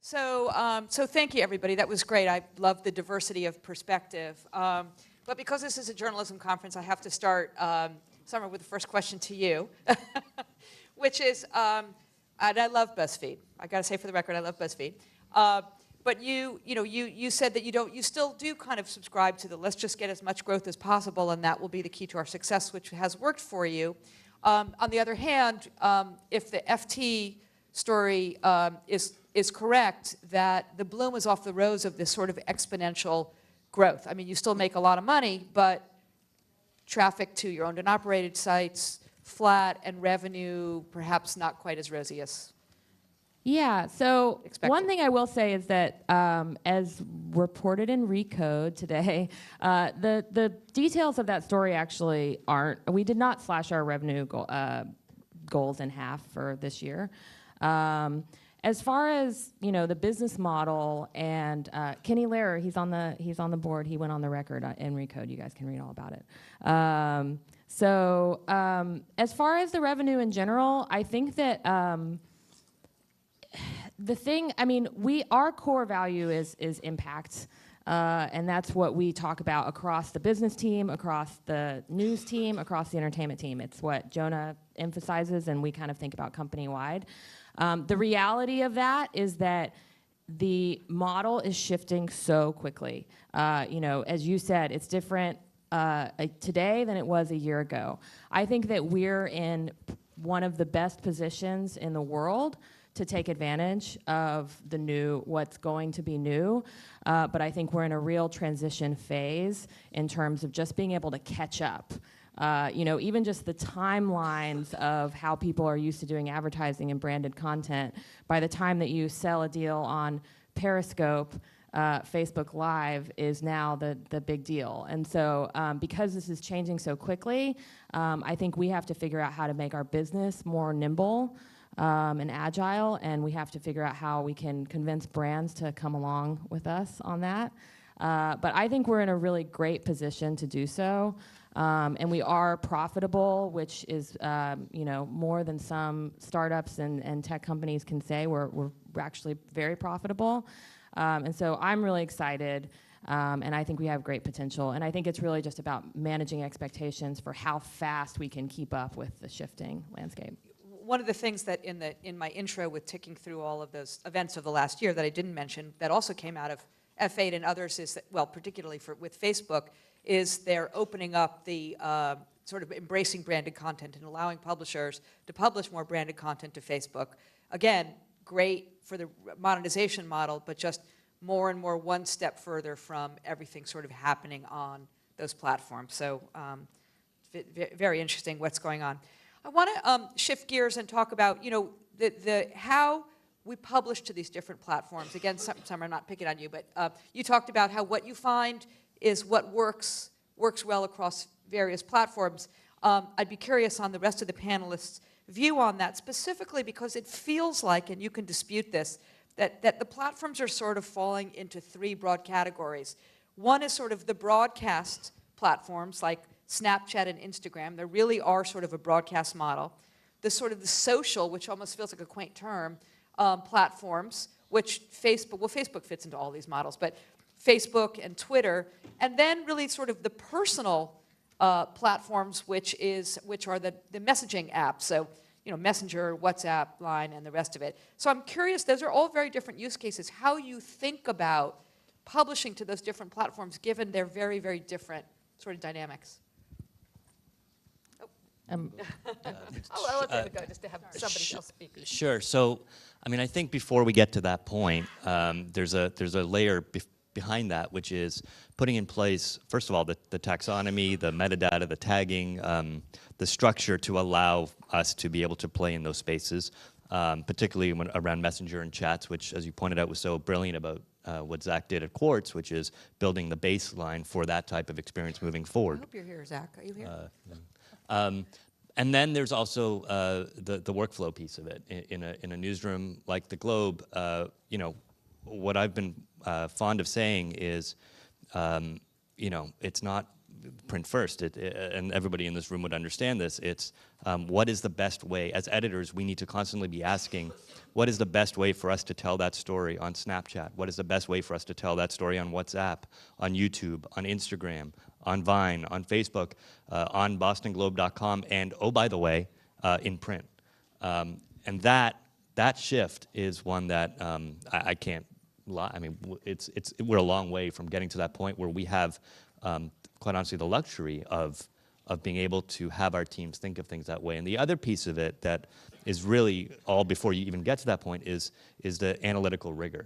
So thank you, everybody. That was great. I love the diversity of perspective. But because this is a journalism conference, I have to start, Summer, with the first question to you, which is, and I love BuzzFeed. I got to say for the record, I love BuzzFeed. But you said that you still do kind of subscribe to the let's just get as much growth as possible, and that will be the key to our success, which has worked for you. On the other hand, if the FT story is correct, that the bloom is off the rose of this sort of exponential growth. I mean, you still make a lot of money, but traffic to your owned and operated sites, flat, and revenue perhaps not quite as rosy as so expected. One thing I will say is that as reported in Recode today, the details of that story actually aren't, we did not slash our revenue goals in half for this year. As far as the business model, and Kenny Lehrer, he's on the board. He went on the record in Recode. You guys can read all about it. As far as the revenue in general, I think that our core value is impact. And that's what we talk about across the business team, across the news team, across the entertainment team. It's what Jonah emphasizes, and we kind of think about company-wide. The reality of that is that the model is shifting so quickly. As you said, it's different today than it was a year ago. I think that we're in one of the best positions in the world to take advantage of what's going to be new. But I think we're in a real transition phase in terms of just being able to catch up. Even just the timelines of how people are used to doing advertising and branded content. By the time that you sell a deal on Periscope, Facebook Live is now the big deal. And so because this is changing so quickly, I think we have to figure out how to make our business more nimble and agile, and we have to figure out how we can convince brands to come along with us on that. But I think we're in a really great position to do so. And we are profitable, which is more than some startups and tech companies can say. We're actually very profitable. And so I'm really excited, and I think we have great potential. And I think it's really just about managing expectations for how fast we can keep up with the shifting landscape. One of the things that in my intro with ticking through all of those events of the last year that I didn't mention that also came out of F8 and others is that, well, particularly with Facebook, is they're opening up the sort of embracing branded content and allowing publishers to publish more branded content to Facebook. Again, great for the monetization model, but just more and more one step further from everything sort of happening on those platforms. So very interesting what's going on. I want to shift gears and talk about, how we publish to these different platforms. Again, some are not picking on you, but you talked about how what you find is what works well across various platforms. I'd be curious on the rest of the panelists' view on that, specifically because it feels like, and you can dispute this, that the platforms are sort of falling into three broad categories. One is sort of the broadcast platforms like Snapchat and Instagram. There really are sort of a broadcast model. The sort of the social, which almost feels like a quaint term, platforms, which Facebook fits into all these models, but Facebook and Twitter, and then really sort of the personal platforms, which are the messaging apps. So, Messenger, WhatsApp, Line, and the rest of it. So I'm curious, those are all very different use cases, how you think about publishing to those different platforms given their very, very different sort of dynamics. I'll let it go just to have somebody else speak. Sure. So, I think before we get to that point, there's a layer behind that, which is putting in place, first of all, the taxonomy, the metadata, the tagging, the structure to allow us to be able to play in those spaces, particularly around Messenger and chats, which, as you pointed out, was so brilliant about what Zach did at Quartz, which is building the baseline for that type of experience moving forward. I hope you're here, Zach. Are you here? And then there's also the workflow piece of it. In a newsroom like the Globe, what I've been fond of saying is, it's not print first, and everybody in this room would understand this. It's what is the best way? As editors, we need to constantly be asking, what is the best way for us to tell that story on Snapchat? What is the best way for us to tell that story on WhatsApp, on YouTube, on Instagram, on Vine, on Facebook, on bostonglobe.com, and oh, by the way, in print. And that shift is one that I can't lie. I mean, we're a long way from getting to that point where we have, quite honestly, the luxury of being able to have our teams think of things that way. And the other piece of it that is really all before you even get to that point is the analytical rigor.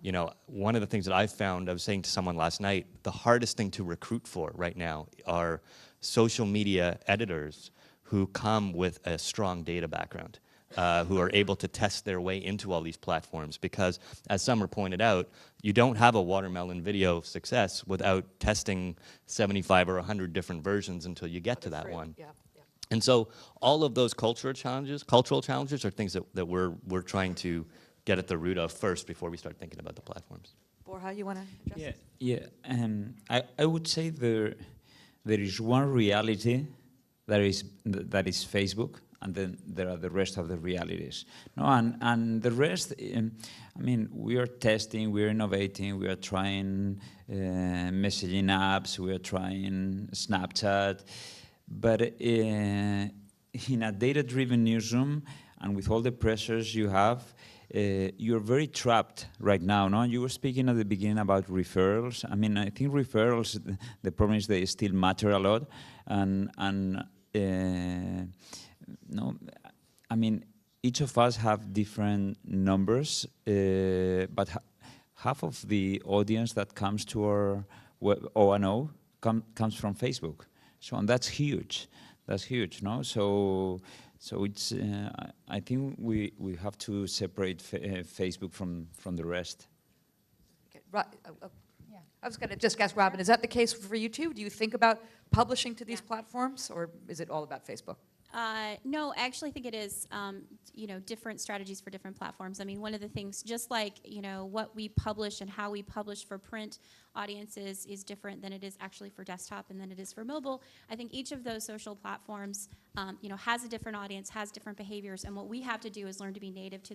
You know, one of the things that I found, I was saying to someone last night, the hardest thing to recruit for right now are social media editors who come with a strong data background, who are able to test their way into all these platforms. Because, as Summer pointed out, you don't have a watermelon video success without testing 75 or 100 different versions until you get to that one. Yeah, yeah. And so all of those cultural challenges are things that we're trying to get at the root of first before we start thinking about the platforms. Borja, you want to address? Yeah. I would say there is one reality that is Facebook, and then there are the rest of the realities. No, and the rest, I mean, we are testing, we are innovating, we are trying messaging apps, we are trying Snapchat, but in a data-driven newsroom, and with all the pressures you have, you're very trapped right now, no? You were speaking at the beginning about referrals. I mean, I think referrals, the problem is they still matter a lot, and no, I mean, each of us have different numbers, but half of the audience that comes to our O&O comes from Facebook. So, and that's huge. That's huge, no? So it's, I think we have to separate Facebook from the rest. Okay. Yeah. I was going to just ask Robyn, is that the case for you too? Do you think about publishing to these platforms, or is it all about Facebook? No, I actually think it is, different strategies for different platforms. I mean, one of the things, just like, what we publish and how we publish for print audiences is different than it is actually for desktop and than it is for mobile. I think each of those social platforms, has a different audience, has different behaviors, and what we have to do is learn to be native to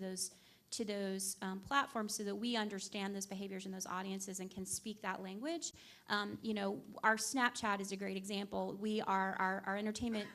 those platforms so that we understand those behaviors and those audiences and can speak that language. Our Snapchat is a great example. Our entertainment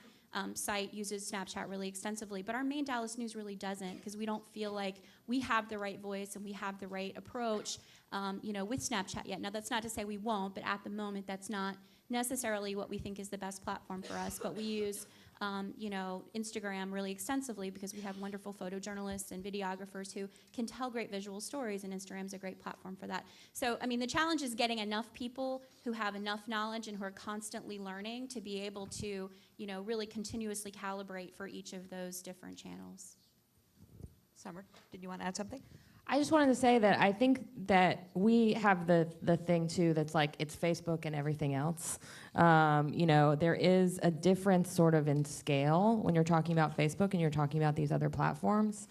site uses Snapchat really extensively, but our main Dallas News really doesn't, because we don't feel like we have the right voice and we have the right approach, with Snapchat yet. Now, that's not to say we won't, but at the moment, that's not necessarily what we think is the best platform for us. But we use, Instagram really extensively because we have wonderful photojournalists and videographers who can tell great visual stories, and Instagram's a great platform for that. So, I mean, the challenge is getting enough people who have enough knowledge and who are constantly learning to be able to, really continuously calibrate for each of those different channels. Summer, did you want to add something? I just wanted to say that I think that we have the thing too that's like it's Facebook and everything else. There is a difference sort of in scale when you're talking about Facebook and you're talking about these other platforms.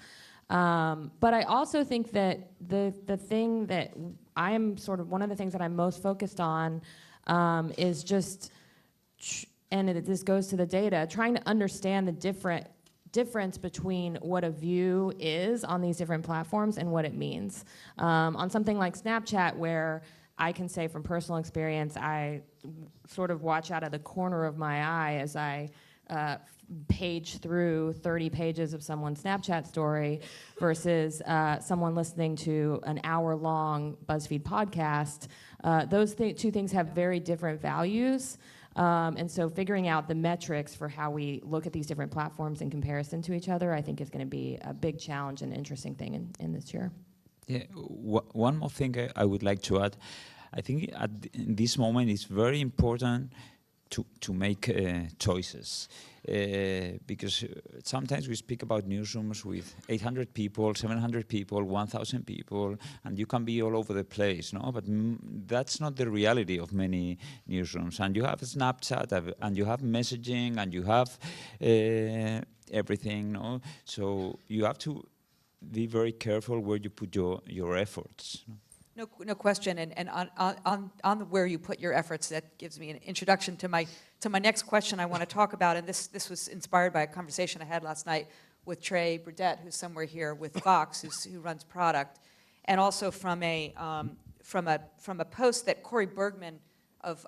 But I also think that the thing that I'm sort of one of the things that I'm most focused on is just, this goes to the data, trying to understand the difference between what a view is on these different platforms and what it means. On something like Snapchat, where I can say from personal experience, I sort of watch out of the corner of my eye as I page through 30 pages of someone's Snapchat story versus someone listening to an hour-long BuzzFeed podcast. Those two things have very different values. And so figuring out the metrics for how we look at these different platforms in comparison to each other, I think is going to be a big challenge and interesting thing in this year. Yeah, one more thing I would like to add. I think in this moment it's very important to make choices. Because sometimes we speak about newsrooms with 800 people, 700 people, 1,000 people, and you can be all over the place, no? But that's not the reality of many newsrooms. And you have Snapchat, and you have messaging, and you have everything, no? So you have to be very careful where you put your efforts. No? No question, and on where you put your efforts, that gives me an introduction to my next question I want to talk about, and this was inspired by a conversation I had last night with Trey Burdett, who's somewhere here with Fox, who runs product, and also from a post that Corey Bergman of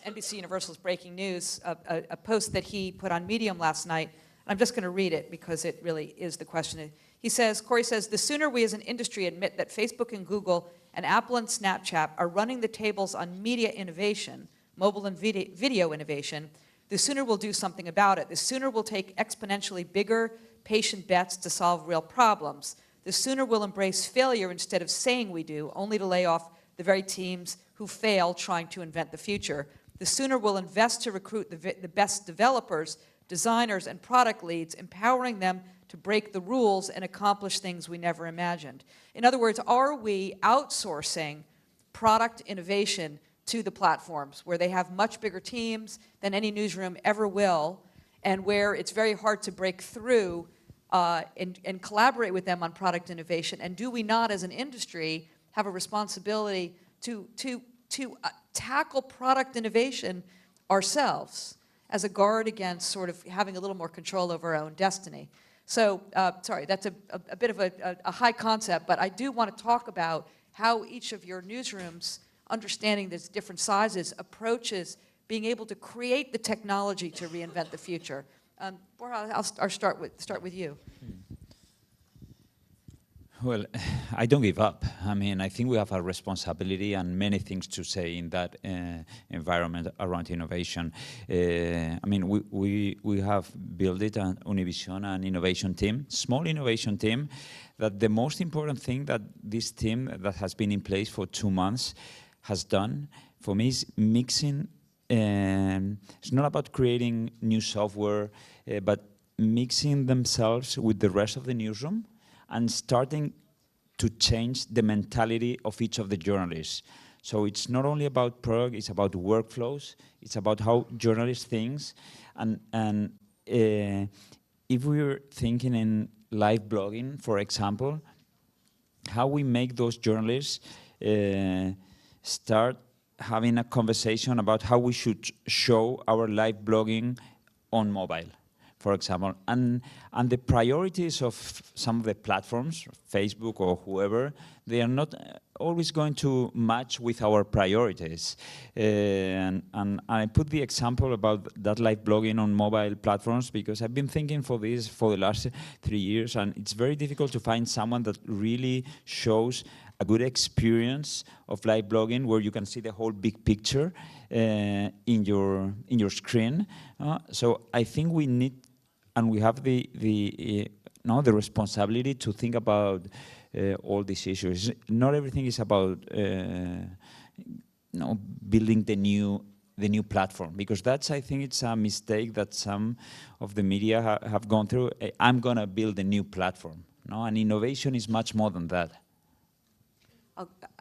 NBC Universal's Breaking News, a post that he put on Medium last night. I'm just going to read it because it really is the question. Corey says, the sooner we as an industry admit that Facebook and Google and Apple and Snapchat are running the tables on media innovation, mobile and video innovation, the sooner we'll do something about it. The sooner we'll take exponentially bigger, patient bets to solve real problems. The sooner we'll embrace failure instead of saying we do, only to lay off the very teams who fail trying to invent the future. The sooner we'll invest to recruit the best developers, designers, and product leads, empowering them to break the rules and accomplish things we never imagined. In other words, are we outsourcing product innovation to the platforms where they have much bigger teams than any newsroom ever will, and where it's very hard to break through and collaborate with them on product innovation? And do we not, as an industry, have a responsibility to tackle product innovation ourselves as a guard against sort of having a little more control over our own destiny? So, sorry, that's a bit of a high concept, but I do want to talk about how each of your newsrooms, understanding these different sizes, approaches being able to create the technology to reinvent the future. Borja, I'll start with you. Well, I don't give up. I mean, I think we have a responsibility and many things to say in that environment around innovation. I mean, we have built it at Univision, an innovation team, small innovation team, that the most important thing that this team that has been in place for 2 months has done for me is mixing. It's not about creating new software, but mixing themselves with the rest of the newsroom and starting to change the mentality of each of the journalists. So it's not only about product, it's about workflows, it's about how journalists think. And if we're thinking in live blogging, for example, how we make those journalists start having a conversation about how we should show our live blogging on mobile, for example. And the priorities of some of the platforms, Facebook or whoever, they are not always going to match with our priorities. And I put the example about that live blogging on mobile platforms because I've been thinking for this for the last 3 years, and it's very difficult to find someone that really shows a good experience of live blogging where you can see the whole big picture in your screen. So I think we need, and we have the responsibility to think about all these issues. Not everything is about building the new platform, because that's, I think it's a mistake that some of the media have gone through. I'm gonna build a new platform. No, and innovation is much more than that.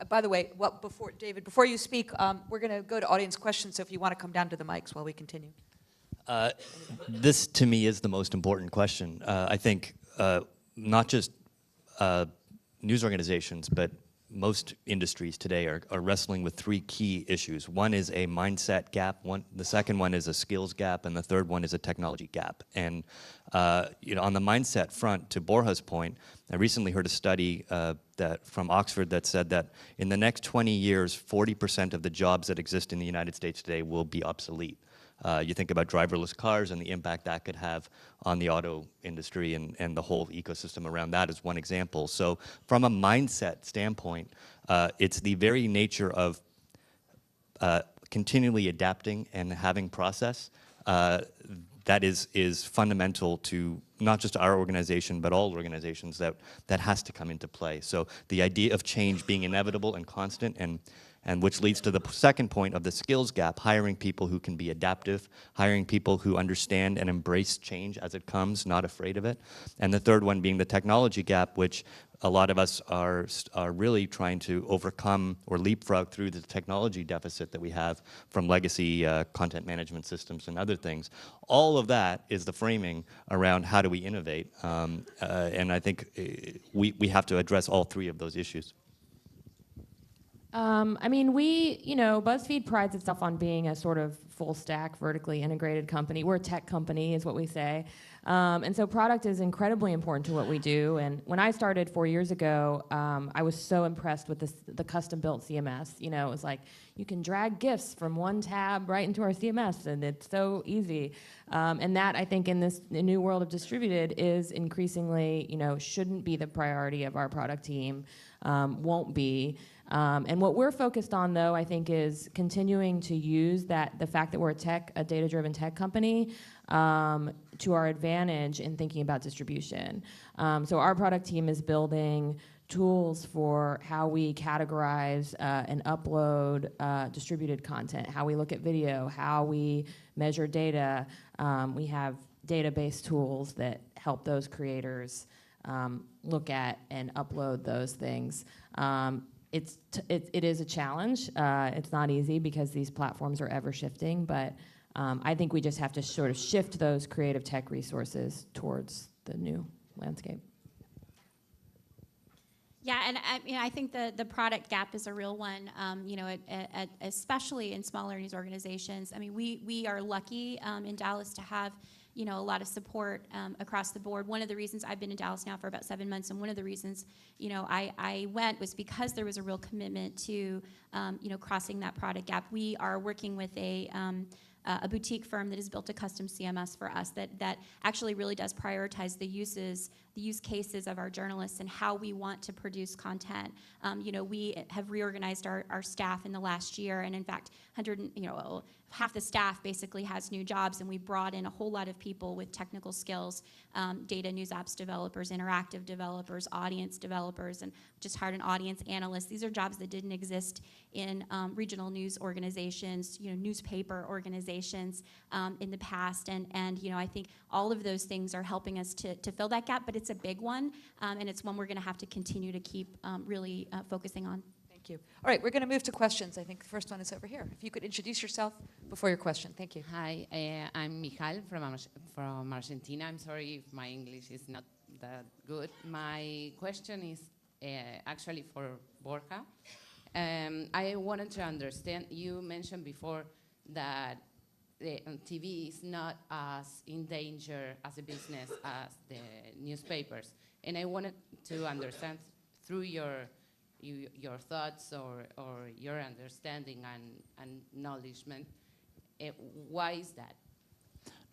By the way, before you speak, we're going to go to audience questions, so if you want to come down to the mics while we continue. This, to me, is the most important question. I think not just news organizations, but most industries today are wrestling with 3 key issues. One is a mindset gap, the second one is a skills gap, and the third one is a technology gap. And on the mindset front, to Borja's point, I recently heard a study from Oxford that said that in the next 20 years, 40% of the jobs that exist in the United States today will be obsolete. You think about driverless cars and the impact that could have on the auto industry and the whole ecosystem around that is one example. So from a mindset standpoint, it's the very nature of continually adapting and having process that is fundamental to not just our organization, but all organizations that has to come into play. So the idea of change being inevitable and constant, and which leads to the second point of the skills gap, hiring people who can be adaptive, hiring people who understand and embrace change as it comes, not afraid of it. And the third one being the technology gap, which a lot of us are really trying to overcome or leapfrog through the technology deficit that we have from legacy content management systems and other things. All of that is the framing around how do we innovate. And I think we have to address all 3 of those issues. I mean, BuzzFeed prides itself on being a sort of full stack, vertically integrated company. We're a tech company, is what we say. And so product is incredibly important to what we do. And when I started 4 years ago, I was so impressed with the custom-built CMS. It was like, you can drag GIFs from one tab right into our CMS, and it's so easy. And that, I think, in this new world of distributed is increasingly, shouldn't be the priority of our product team, won't be. And what we're focused on, though, I think, is continuing to use the fact that we're a data-driven tech company, to our advantage in thinking about distribution. So our product team is building tools for how we categorize and upload distributed content, how we look at video, how we measure data. We have database tools that help those creators look at and upload those things. It is a challenge. It's not easy because these platforms are ever shifting, but I think we just have to sort of shift those creative tech resources towards the new landscape. Yeah, and I think the product gap is a real one, especially in smaller news organizations. I mean, we are lucky in Dallas to have a lot of support across the board. One of the reasons I've been in Dallas now for about 7 months, and one of the reasons I went was because there was a real commitment to crossing that product gap. We are working with a boutique firm that has built a custom CMS for us that actually really does prioritize the use cases of our journalists and how we want to produce content. We have reorganized our staff in the last year, and in fact, half the staff basically has new jobs, and we brought in a whole lot of people with technical skills, data news apps developers, interactive developers, audience developers, and just hired an audience analyst. These are jobs that didn't exist in regional news organizations, newspaper organizations in the past, and I think all of those things are helping us to fill that gap, but it's a big one, and it's one we're going to have to continue to keep really focusing on. Thank you. All right, we're going to move to questions. I think the first one is over here. If you could introduce yourself before your question. Thank you. Hi, I'm Michal from Argentina. I'm sorry if my English is not that good. My question is actually for Borja. I wanted to understand, you mentioned before that the TV is not as in danger as a business as the newspapers. And I wanted to understand through your thoughts or your understanding and acknowledgement, why is that?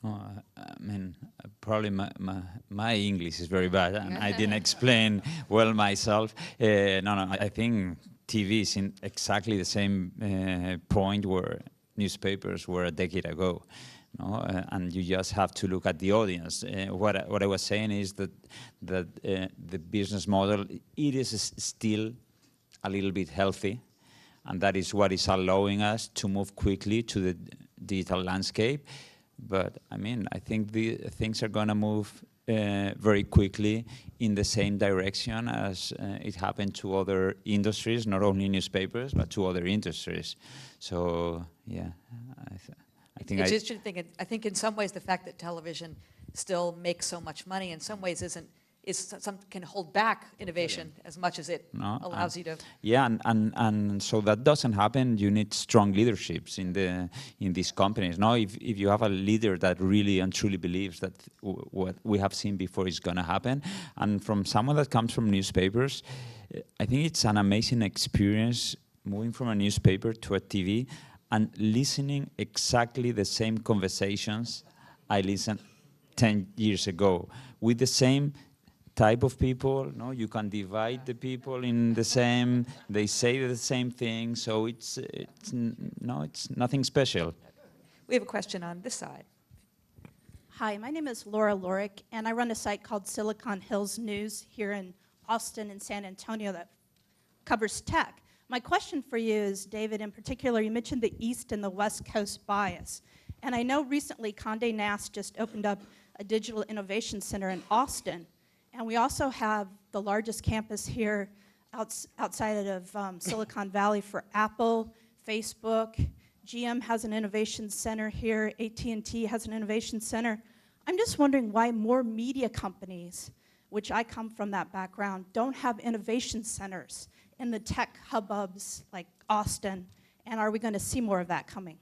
I mean, probably my English is very bad, and I didn't explain well myself. I think TV is in exactly the same point where newspapers were a decade ago. And you just have to look at the audience. What I was saying is that the business model, it is still a little bit healthy, and that is what is allowing us to move quickly to the digital landscape. But I mean, I think the things are going to move very quickly in the same direction as it happened to other industries, not only newspapers, but to other industries. So yeah, I think it's interesting. I think in some ways the fact that television still makes so much money in some ways can hold back innovation as much as it allows you to. Yeah, and so that doesn't happen. You need strong leaderships in these companies. Now, if you have a leader that really and truly believes that what we have seen before is going to happen, and from someone that comes from newspapers, I think it's an amazing experience moving from a newspaper to a TV and listening exactly the same conversations I listened 10 years ago with the same type of people. You can divide the people in the same, they say the same thing, so it's nothing special. We have a question on this side. Hi, my name is Laura Lorick, and I run a site called Silicon Hills News here in Austin and San Antonio that covers tech. My question for you is, David, in particular, you mentioned the East and the West Coast bias. And I know recently Condé Nast just opened up a digital innovation center in Austin. And we also have the largest campus here outside of Silicon Valley for Apple, Facebook. GM has an innovation center here. AT&T has an innovation center. I'm just wondering why more media companies, which I come from that background, don't have innovation centers in the tech hubbubs like Austin? And are we going to see more of that coming?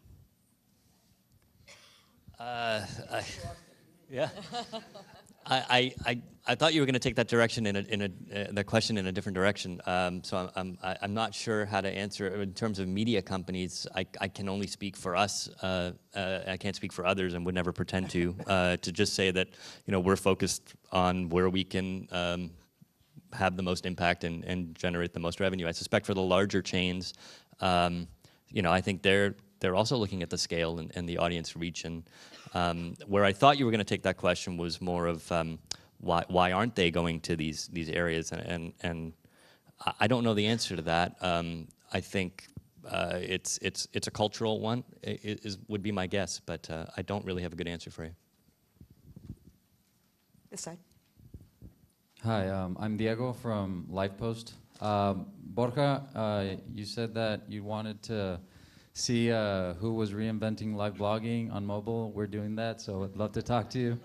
Yeah. I thought you were going to take that direction the question in a different direction. So I'm not sure how to answer it. In terms of media companies, I can only speak for us. I can't speak for others, and would never pretend to just say that we're focused on where we can have the most impact and generate the most revenue. I suspect for the larger chains, I think they're also looking at the scale and the audience reach. And where I thought you were going to take that question was more of why aren't they going to these areas? And I don't know the answer to that. I think it's a cultural one. Would be my guess, but I don't really have a good answer for you. This side. Hi, I'm Diego from LifePost. Borja, you said that you wanted to see who was reinventing live blogging on mobile. We're doing that, so I'd love to talk to you.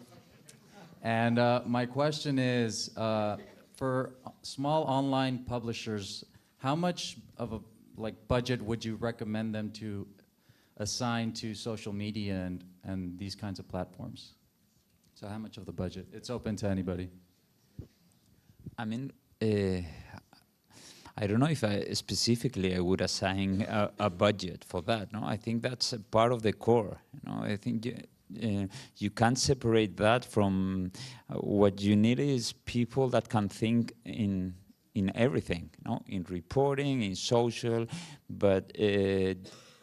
And my question is, for small online publishers, how much of a budget would you recommend them to assign to social media and these kinds of platforms? So how much of the budget? It's open to anybody. I mean, I don't know if specifically I would assign a budget for that. No, I think that's a part of the core. I think you can't separate that from what you need is people that can think in everything, in reporting, in social, but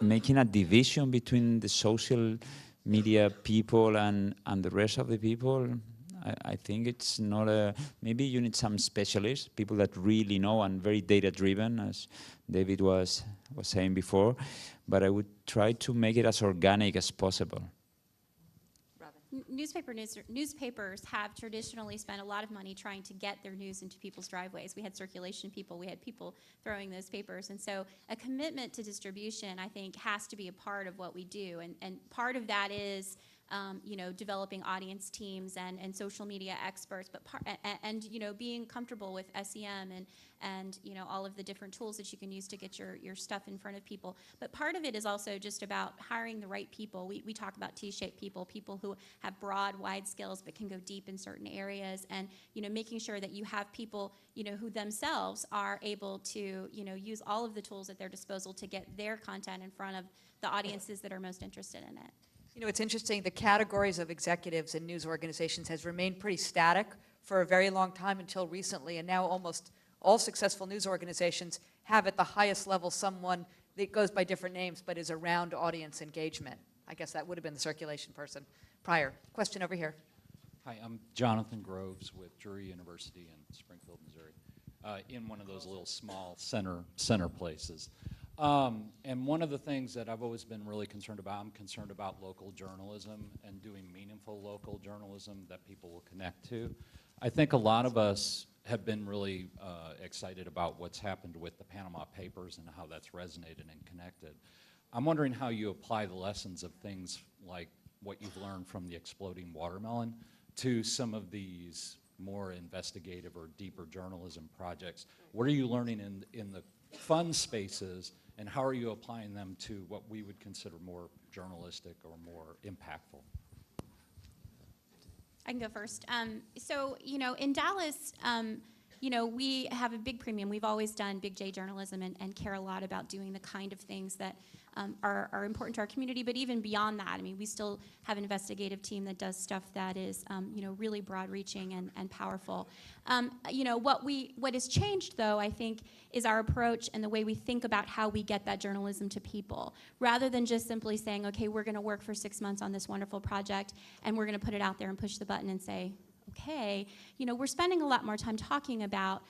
making a division between the social media people and the rest of the people. I think it's not maybe you need some specialists, people that really know and very data-driven, as David was saying before, but I would try to make it as organic as possible. Newspapers have traditionally spent a lot of money trying to get their news into people's driveways. We had circulation people, we had people throwing those papers, and so a commitment to distribution, I think, has to be a part of what we do, and part of that is developing audience teams and social media experts, but being comfortable with SEM and all of the different tools that you can use to get your stuff in front of people. But part of it is also just about hiring the right people. We talk about T-shaped people who have broad, wide skills but can go deep in certain areas, and making sure that you have people who themselves are able to use all of the tools at their disposal to get their content in front of the audiences that are most interested in it. It's interesting, the categories of executives in news organizations has remained pretty static for a very long time until recently, and now almost all successful news organizations have at the highest level someone that goes by different names but is around audience engagement. I guess that would have been the circulation person prior. Question over here. Hi, I'm Jonathan Groves with Drury University in Springfield, Missouri, in one of those little small center places. And one of the things that I've always been really concerned about, I'm concerned about local journalism and doing meaningful local journalism that people will connect to. I think a lot of us have been really excited about what's happened with the Panama Papers and how that's resonated and connected. I'm wondering how you apply the lessons of things like what you've learned from the Exploding Watermelon to some of these more investigative or deeper journalism projects. What are you learning in the fun spaces, and how are you applying them to what we would consider more journalistic or more impactful? I can go first. So, in Dallas, we have a big premium. We've always done big J journalism and care a lot about doing the kind of things that are important to our community. But even beyond that, we still have an investigative team that does stuff that is, really broad-reaching and powerful. What has changed, though, I think, is our approach and the way we think about how we get that journalism to people, rather than just simply saying, okay, we're going to work for 6 months on this wonderful project, and we're going to put it out there and push the button and say, okay, we're spending a lot more time talking about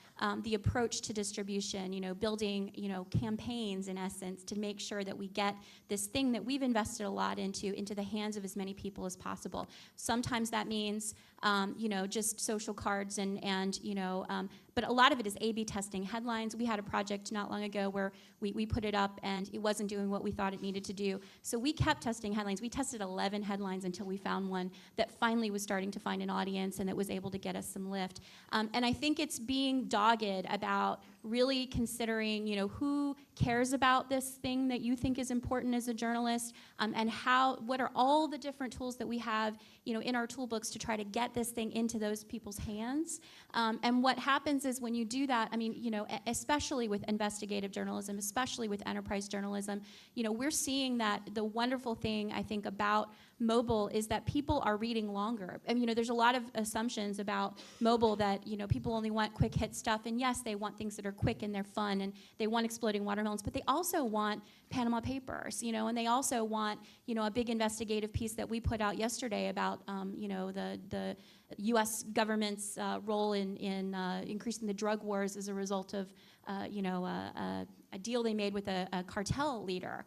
the approach to distribution, building, campaigns in essence to make sure that we get this thing that we've invested a lot into the hands of as many people as possible. Sometimes that means, just social cards but a lot of it is A/B testing headlines. We had a project not long ago where we put it up and it wasn't doing what we thought it needed to do. So we kept testing headlines. We tested 11 headlines until we found one that finally was starting to find an audience and that was able to get us some lift. And I think it's being dogged about really considering, who cares about this thing that you think is important as a journalist, and what are all the different tools that we have, in our toolbooks to try to get this thing into those people's hands. And what happens is when you do that, especially with investigative journalism, especially with enterprise journalism, we're seeing that the wonderful thing, I think, about mobile is that people are reading longer. There's a lot of assumptions about mobile that, people only want quick hit stuff, and yes, they want things that are quick and they're fun, and they want exploding watermelons, but they also want Panama Papers, and they also want, a big investigative piece that we put out yesterday about, the U.S. government's role in increasing the drug wars as a result of, a deal they made with a cartel leader.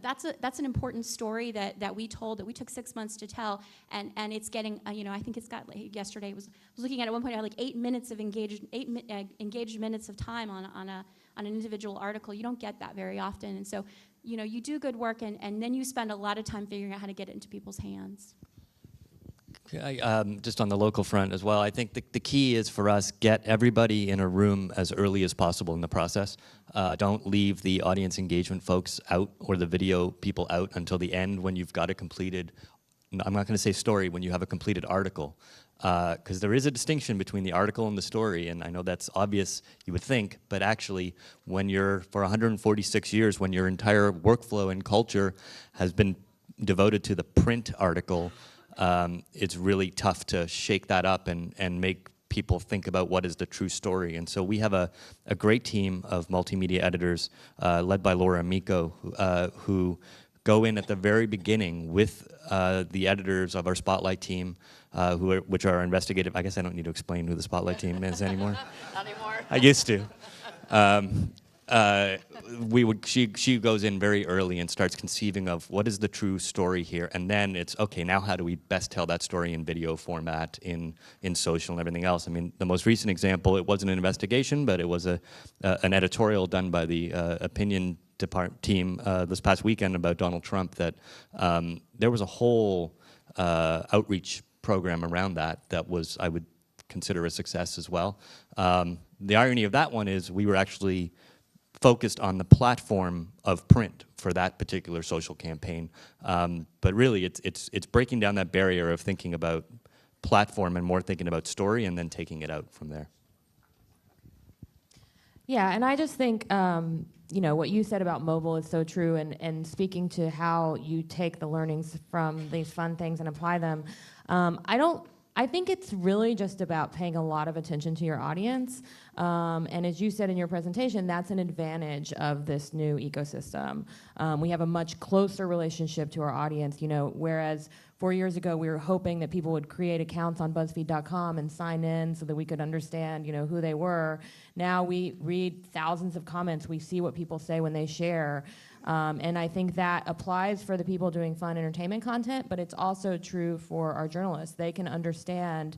That's an important story that we told, that we took 6 months to tell, and it's getting, I think it's got, yesterday, I was looking at one point, it had like 8 minutes of engaged minutes of time on an individual article. You don't get that very often, and so, you do good work, and then you spend a lot of time figuring out how to get it into people's hands. Just on the local front as well, I think the key is for us, get everybody in a room as early as possible in the process. Don't leave the audience engagement folks out or the video people out until the end when you've got a completed, I'm not going to say story, when you have a completed article. Because there is a distinction between the article and the story, and I know that's obvious, you would think, but actually, when you're, for 146 years, when your entire workflow and culture has been devoted to the print article, it's really tough to shake that up and make people think about what is the true story. And so we have a great team of multimedia editors led by Laura Amico who go in at the very beginning with the editors of our Spotlight team, which are investigative. I guess I don't need to explain who the Spotlight team is anymore. Not anymore. I used to. She goes in very early and starts conceiving of what is the true story here, and then it's okay. Now, how do we best tell that story in video format, in social, and everything else? I mean, the most recent example, it wasn't an investigation, but it was an editorial done by the opinion team this past weekend about Donald Trump. That there was a whole outreach program around that was, I would consider, a success as well. The irony of that one is we were actually focused on the platform of print for that particular social campaign. But really, it's breaking down that barrier of thinking about platform and more thinking about story and then taking it out from there. Yeah, and I just think, what you said about mobile is so true, and speaking to how you take the learnings from these fun things and apply them, I think it's really just about paying a lot of attention to your audience. And as you said in your presentation, that's an advantage of this new ecosystem. We have a much closer relationship to our audience, whereas 4 years ago we were hoping that people would create accounts on BuzzFeed.com and sign in so that we could understand, who they were. Now we read thousands of comments. We see what people say when they share. And I think that applies for the people doing fun entertainment content, but it's also true for our journalists. They can understand,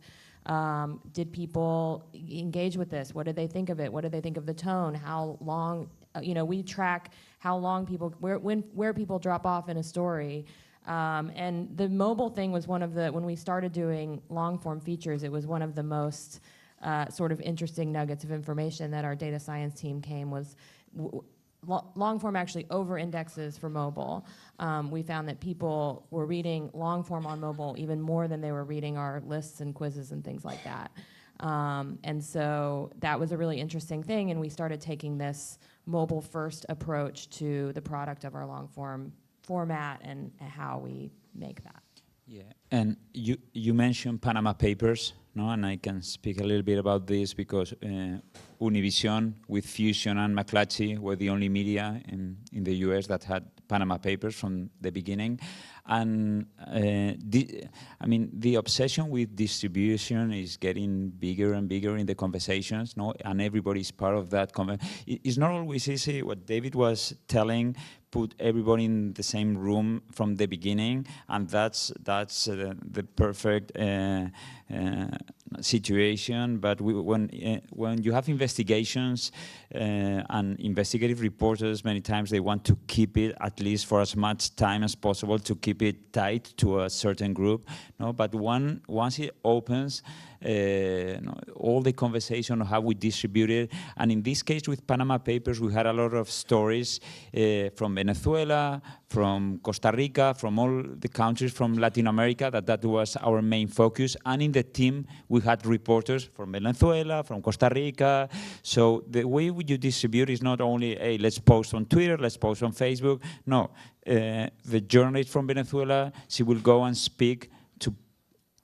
did people engage with this? What did they think of it? What did they think of the tone? How long, we track how long people, where people drop off in a story. And the mobile thing was one of the, when we started doing long form features, it was one of the most sort of interesting nuggets of information that our data science team came was, long form actually over-indexes for mobile. We found that people were reading long form on mobile even more than they were reading our lists and quizzes and things like that. And so that was a really interesting thing, and we started taking this mobile-first approach to the product of our long form format and how we make that. Yeah, and you mentioned Panama Papers, no? And I can speak a little bit about this because Univision with Fusion and McClatchy were the only media in the US that had Panama Papers from the beginning. And the obsession with distribution is getting bigger and bigger in the conversations, no? And everybody's part of that. It's not always easy. What David was telling, put everybody in the same room from the beginning, and that's the perfect situation. But when you have investigations and investigative reporters, many times they want to keep it at least for as much time as possible to keep it tight to a certain group. No, but once it opens, all the conversation of how we distribute it. And in this case, with Panama Papers, we had a lot of stories from Venezuela, from Costa Rica, from all the countries from Latin America, that was our main focus. And in the team, we had reporters from Venezuela, from Costa Rica. So the way you distribute is not only, hey, let's post on Twitter, let's post on Facebook. No, the journalist from Venezuela, she will go and speak to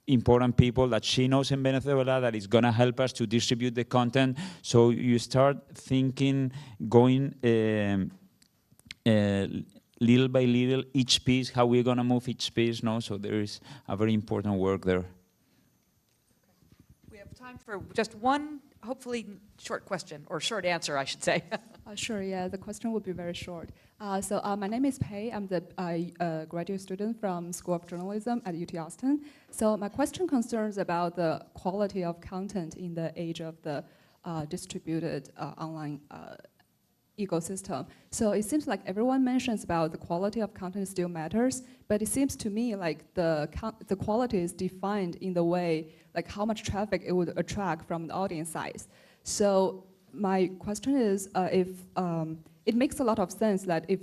important people that she knows in Venezuela that is going to help us to distribute the content. So you start thinking, going little by little, each piece, how we're going to move each piece. No? So there is a very important work there. We have time for just one, hopefully, short question, or short answer, I should say. Sure, yeah, the question would be very short. So my name is Pei. I'm the graduate student from School of Journalism at UT Austin. So my question concerns about the quality of content in the age of the distributed online ecosystem. So it seems like everyone mentions about the quality of content still matters, but it seems to me like the quality is defined in the way, like how much traffic it would attract from the audience size. So my question is, if it makes a lot of sense that if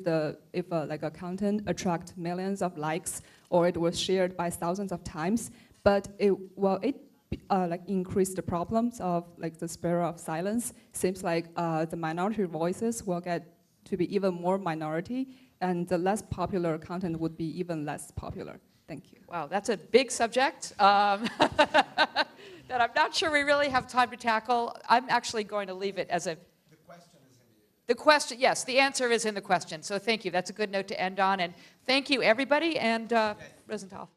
like a content attract millions of likes or it was shared by thousands of times, but like increase the problems of like the spiral of silence. Seems like the minority voices will get to be even more minority, and the less popular content would be even less popular. Thank you. Wow, that's a big subject that I'm not sure we really have time to tackle. I'm actually going to leave it as a... The question is in the question, yes, the answer is in the question. So thank you. That's a good note to end on. And thank you, everybody, and Rosenthal.